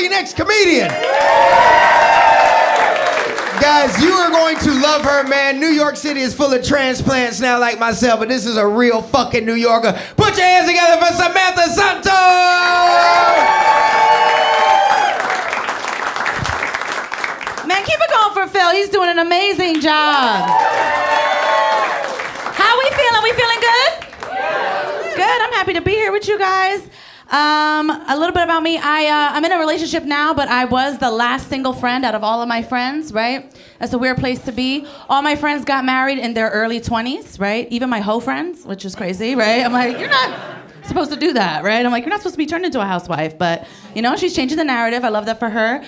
very next comedian. Guys, you are going to love her, man. New York City is full of transplants now like myself, but this is a real fucking New Yorker. Put your hands together for Samantha Santos! Man, keep it going for Phil. He's doing an amazing job. How we feeling? We feeling good? Good. I'm happy to be here with you guys. A little bit about me. I'm in a relationship now, but I was the last single friend out of all of my friends, right? That's a weird place to be. All my friends got married in their early 20s, right? Even my hoe friends, which is crazy, right? I'm like, you're not supposed to do that, right? I'm like, you're not supposed to be turned into a housewife, but, you know, she's changing the narrative. I love that for her.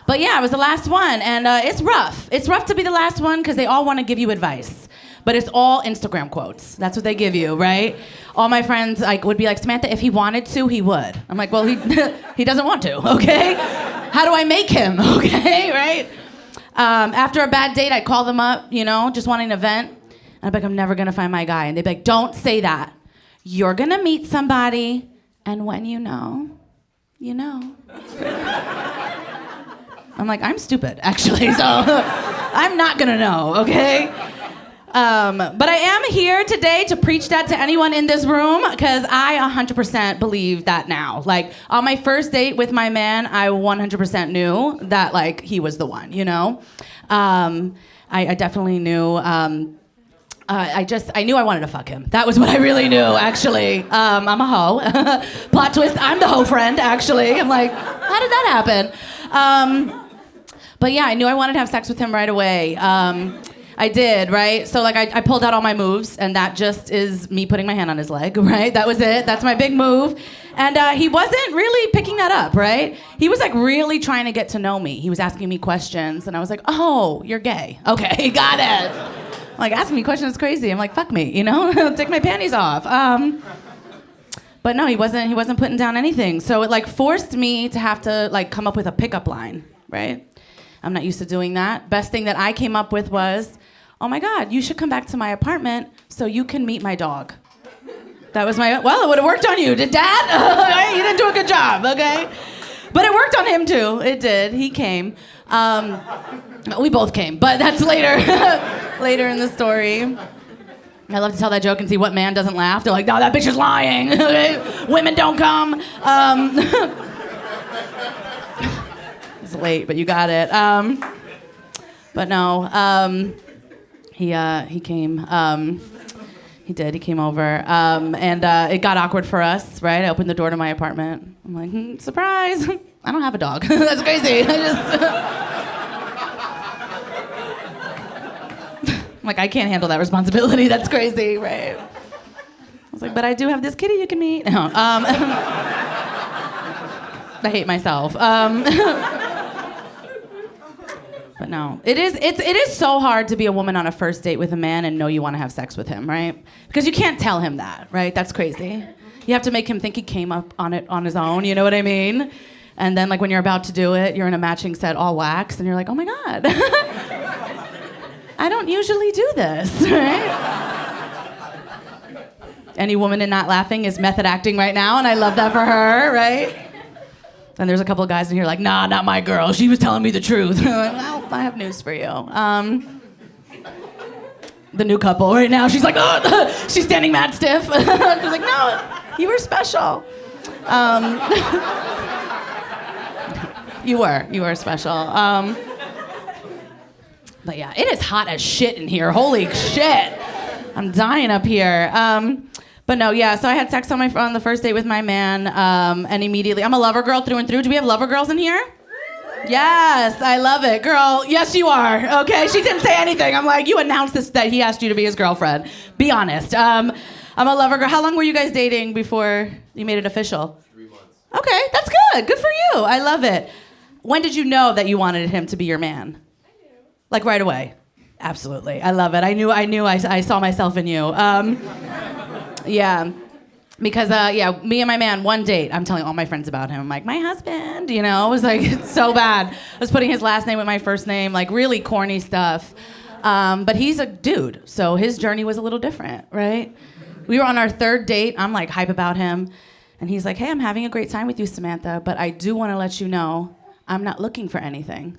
But yeah, I was the last one, and it's rough. It's rough to be the last one because they all want to give you advice. But it's all Instagram quotes. That's what they give you, right? All my friends would be like, Samantha, if he wanted to, he would. I'm like, well, he doesn't want to, okay? How do I make him, okay, right? After a bad date, I'd call them up, you know, just wanting an event. And I'd be like, I'm never gonna find my guy. And they'd be like, don't say that. You're gonna meet somebody, and when you know, you know. I'm like, I'm stupid, actually, so I'm not gonna know, okay? But I am here today to preach that to anyone in this room because I 100% believe that now. Like, on my first date with my man, I 100% knew that, like, he was the one, you know? I definitely knew. I knew I wanted to fuck him. That was what I really knew, actually. I'm a hoe. Plot twist, I'm the hoe friend, actually. I'm like, how did that happen? But yeah, I knew I wanted to have sex with him right away. I did, right? So like I pulled out all my moves, and that just is me putting my hand on his leg, right? That was it. That's my big move. And he wasn't really picking that up, right? He was like really trying to get to know me. He was asking me questions, and I was like, oh, you're gay. Okay, got it. Like, asking me questions is crazy. I'm like, fuck me, you know? Take my panties off. But no, he wasn't putting down anything. So it like forced me to have to like come up with a pickup line, right? I'm not used to doing that. Best thing that I came up with was, oh my God, you should come back to my apartment so you can meet my dog. That was well, it would have worked on you, did Dad? You didn't do a good job, okay? But it worked on him too, it did, he came. We both came, but that's later, later in the story. I love to tell that joke and see what man doesn't laugh. They're like, no, that bitch is lying. Women don't come. It's late, but you got it. But no, he came. He did. He came over, and it got awkward for us, right? I opened the door to my apartment. I'm like, surprise! I don't have a dog. That's crazy. I'm like, I can't handle that responsibility. That's crazy, right? I was like, but I do have this kitty you can meet. No, I hate myself. But no, it is so hard to be a woman on a first date with a man and know you want to have sex with him, right? Because you can't tell him that, right? That's crazy. You have to make him think he came up on it on his own, you know what I mean? And then like when you're about to do it, you're in a matching set all wax, and you're like, oh my God. I don't usually do this, right? Any woman in not laughing is method acting right now, and I love that for her, right? And there's a couple of guys in here like, nah, not my girl. She was telling me the truth. Like, well, I have news for you. The new couple right now, she's like, oh, she's standing mad stiff. She's like, no, you were special. You were special. But yeah, it is hot as shit in here. Holy shit. I'm dying up here. But no, yeah, so I had sex on the first date with my man, and immediately, I'm a lover girl through and through. Do we have lover girls in here? Yes, I love it. Girl, yes you are, okay? She didn't say anything. I'm like, you announced this, that he asked you to be his girlfriend. Be honest. I'm a lover girl. How long were you guys dating before you made it official? 3 months. Okay, that's good. Good for you. I love it. When did you know that you wanted him to be your man? I knew. Like right away? Absolutely. I love it. I knew I saw myself in you. Yeah. Because, me and my man, one date, I'm telling all my friends about him. I'm like, my husband, you know, it was like, it's so bad. I was putting his last name with my first name, like really corny stuff. But he's a dude, so his journey was a little different, right? We were on our third date. I'm like hype about him. And he's like, hey, I'm having a great time with you, Samantha, but I do want to let you know I'm not looking for anything.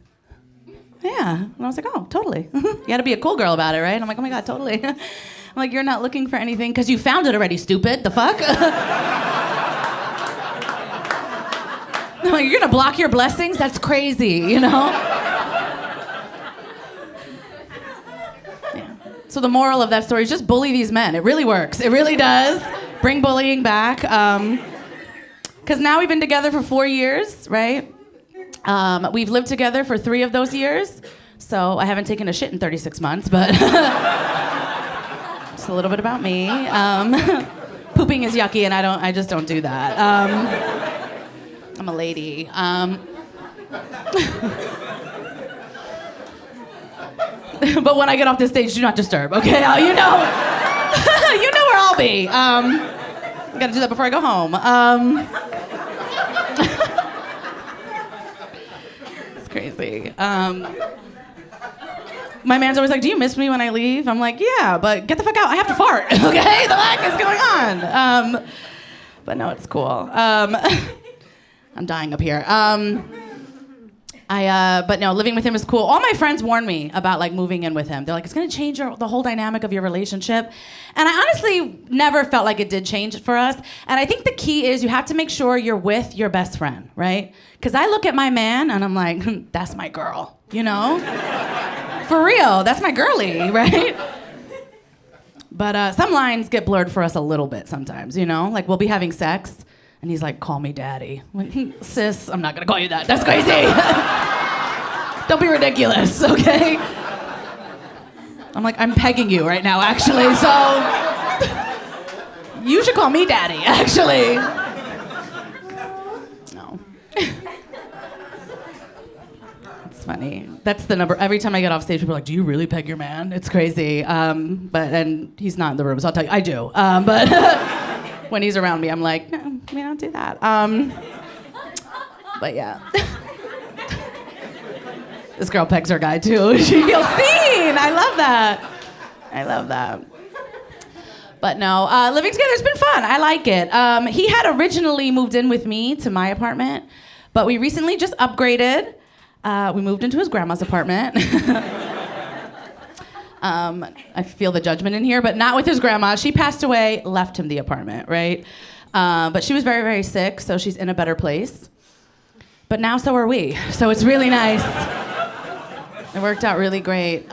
Yeah. And I was like, oh, totally. You got to be a cool girl about it, right? I'm like, oh my God, totally. I'm like, you're not looking for anything because you found it already, stupid. The fuck? I'm like, you're going to block your blessings? That's crazy, you know? Yeah. So the moral of that story is just bully these men. It really works. It really does. Bring bullying back. Because now we've been together for 4 years, right? We've lived together for 3 of those years. So I haven't taken a shit in 36 months, but just a little bit about me. Pooping is yucky, and I just don't do that. I'm a lady. But when I get off this stage, do not disturb, okay? You know where I'll be. I gotta do that before I go home. It's crazy. My man's always like, do you miss me when I leave? I'm like, yeah, but get the fuck out. I have to fart, okay? The heck is going on? But no, it's cool. I'm dying up here. But no, living with him is cool. All my friends warn me about like moving in with him. They're like, it's gonna change the whole dynamic of your relationship. And I honestly never felt like it did change for us. And I think the key is you have to make sure you're with your best friend, right? Because I look at my man and I'm like, that's my girl, you know? For real, that's my girlie, right? But some lines get blurred for us a little bit sometimes, you know? Like we'll be having sex and he's like, call me daddy. I'm like, sis, I'm not gonna call you that. That's crazy. Don't be ridiculous, okay? I'm like, I'm pegging you right now, actually, so you should call me daddy, actually. No. It's funny. That's the number. Every time I get off stage, people are like, do you really peg your man? It's crazy. And he's not in the room, so I'll tell you, I do. But when he's around me, I'm like, no, we don't do that. But yeah. This girl pegs her guy too. She feels seen. I love that. But no, living together has been fun. I like it. He had originally moved in with me to my apartment, but we recently just upgraded. We moved into his grandma's apartment. I feel the judgment in here, but not with his grandma. She passed away, left him the apartment, right? But she was very, very sick, so she's in a better place. But now so are we, so it's really nice. It worked out really great.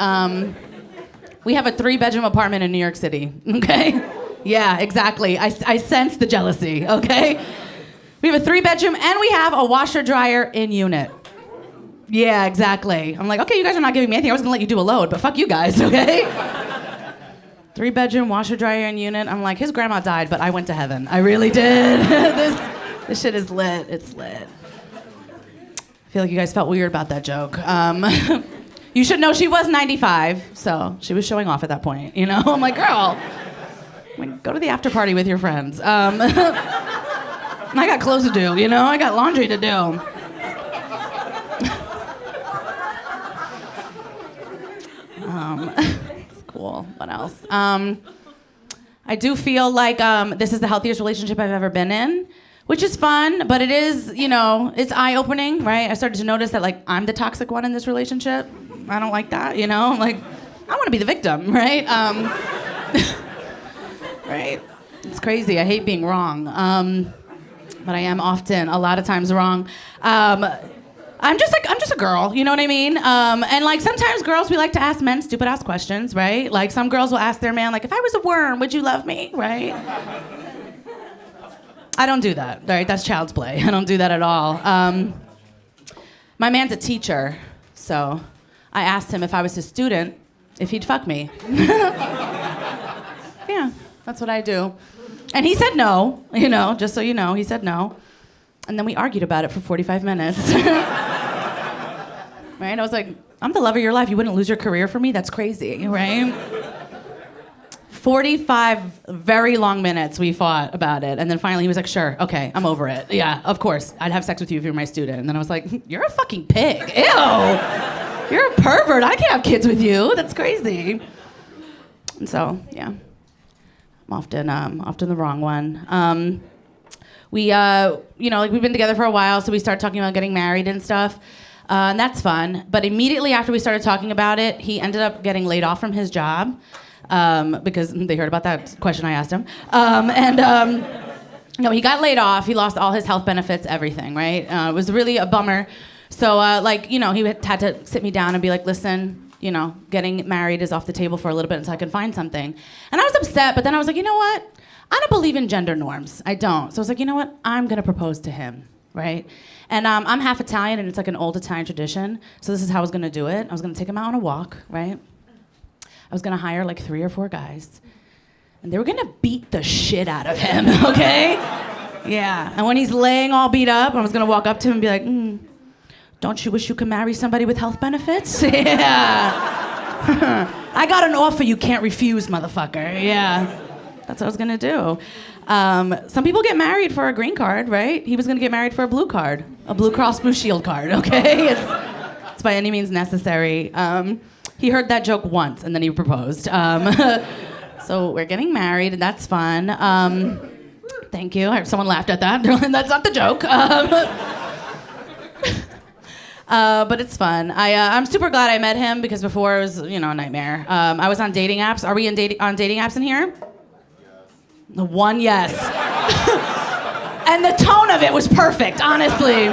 We have a 3-bedroom apartment in New York City, okay? Yeah, exactly. I sense the jealousy, okay? We have a 3-bedroom, and we have a washer-dryer in unit. Yeah, exactly. I'm like, okay, you guys are not giving me anything. I was gonna let you do a load, but fuck you guys, okay? 3-bedroom, washer-dryer in unit. I'm like, his grandma died, but I went to heaven. I really did. This shit is lit. It's lit. I feel like you guys felt weird about that joke. You should know she was 95, so she was showing off at that point, you know? I'm like, girl, go to the after party with your friends. I got clothes to do, you know? I got laundry to do. It's cool. What else? I do feel like this is the healthiest relationship I've ever been in, which is fun, but it is, you know, it's eye-opening, right? I started to notice that, like, I'm the toxic one in this relationship. I don't like that, you know? Like, I want to be the victim, right? Right? It's crazy. I hate being wrong. But I am often, a lot of times, wrong. I'm just a girl, you know what I mean? And like sometimes girls, we like to ask men stupid ass questions, right? Like some girls will ask their man, like, if I was a worm, would you love me, right? I don't do that, right? That's child's play. I don't do that at all. My man's a teacher, so I asked him if I was his student, if he'd fuck me. Yeah, that's what I do. And he said no, you know, just so you know, he said no. And then we argued about it for 45 minutes. Right? I was like, I'm the love of your life. You wouldn't lose your career for me? That's crazy, right? 45 very long minutes we fought about it. And then finally he was like, sure, okay, I'm over it. Yeah, of course. I'd have sex with you if you were my student. And then I was like, you're a fucking pig. Ew. You're a pervert. I can't have kids with you. That's crazy. And so, yeah. I'm often the wrong one. we, like we've been together for a while, so we started talking about getting married and stuff. And that's fun. But immediately after we started talking about it, he ended up getting laid off from his job because they heard about that question I asked him. No, he got laid off. He lost all his health benefits, everything, right? It was really a bummer. So, he had to sit me down and be like, listen, getting married is off the table for a little bit until I can find something. And I was upset, but then I was like, you know what? I don't believe in gender norms. I don't. So I was like, you know what? I'm going to propose to him, right? And I'm half Italian, and it's like an old Italian tradition. So this is how I was going to do it. I was going to take him out on a walk, right? I was going to hire like 3 or 4 guys. And they were going to beat the shit out of him, okay? Yeah. And when he's laying all beat up, I was going to walk up to him and be like, don't you wish you could marry somebody with health benefits? Yeah. I got an offer you can't refuse, motherfucker. Yeah. That's what I was going to do. Some people get married for a green card, right? He was going to get married for a blue card, a Blue Cross Blue Shield card, okay? It's by any means necessary. He heard that joke once, and then he proposed. So we're getting married, and that's fun. Thank you. Someone laughed at that. That's not the joke. But it's fun. I'm super glad I met him because before it was, a nightmare. I was on dating apps. Are we on dating apps in here? The one yes. And the tone of it was perfect, honestly.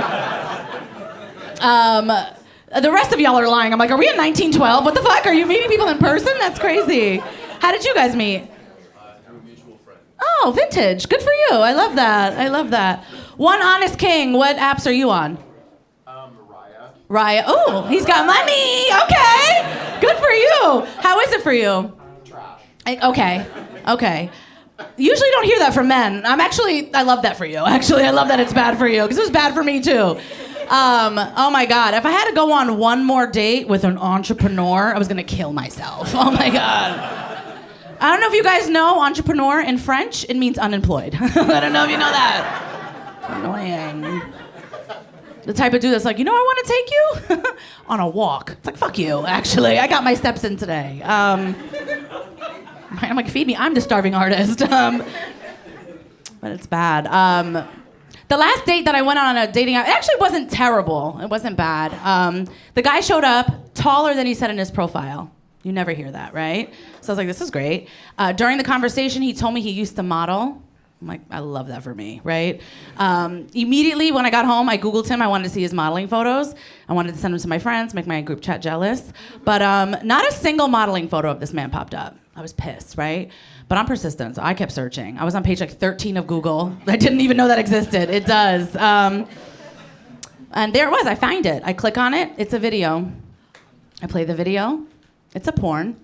The rest of y'all are lying. I'm like, are we in 1912? What the fuck? Are you meeting people in person? That's crazy. How did you guys meet? Through a mutual friend. Oh, vintage. Good for you. I love that. One honest king. What apps are you on? Raya. Oh, he's got money. Okay. Good for you. How is it for you? Trash. Okay. Usually don't hear that from men. I love that for you. Actually, I love that it's bad for you because it was bad for me too. Oh my God. If I had to go on one more date with an entrepreneur, I was going to kill myself. Oh my God. I don't know if you guys know entrepreneur in French, it means unemployed. I don't know if you know that. Annoying. The type of dude that's like, I want to take you on a walk. It's like, fuck you, actually. I got my steps in today. I'm like, feed me. I'm the starving artist. But it's bad. The last date that I went on a dating app, it actually wasn't terrible. It wasn't bad. The guy showed up taller than he said in his profile. You never hear that, right? So I was like, this is great. During the conversation, he told me he used to model. I'm like, I love that for me, right? Immediately when I got home, I Googled him. I wanted to see his modeling photos. I wanted to send them to my friends, make my group chat jealous. But not a single modeling photo of this man popped up. I was pissed, right? But I'm persistent, so I kept searching. I was on page like 13 of Google. I didn't even know that existed. It does. And there it was. I find it. I click on it. It's a video. I play the video. It's a porn.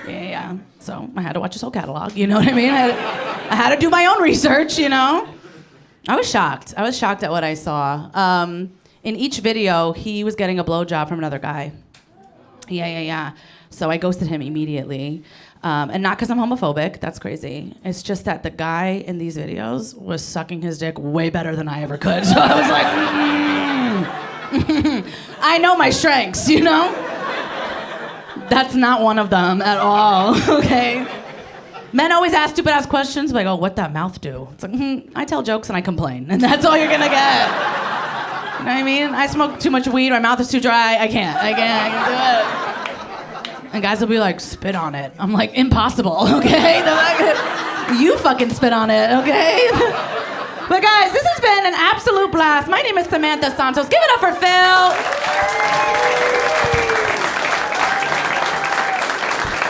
Yeah. So I had to watch his whole catalog. You know what I mean? I had to do my own research, I was shocked. I was shocked at what I saw. In each video, he was getting a blowjob from another guy. Yeah. So I ghosted him immediately. And not because I'm homophobic. That's crazy. It's just that the guy in these videos was sucking his dick way better than I ever could. So I was like, I know my strengths, That's not one of them at all, okay? Men always ask stupid-ass questions, like, oh, what'd that mouth do? It's like, I tell jokes and I complain, and that's all you're gonna get. You know what I mean? I smoke too much weed, my mouth is too dry, I can't do it. And guys will be like, spit on it. I'm like, impossible, okay? You fucking spit on it, okay? But guys, this has been an absolute blast. My name is Samantha Santos. Give it up for Phil.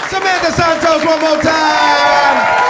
Samantha Santos, one more time.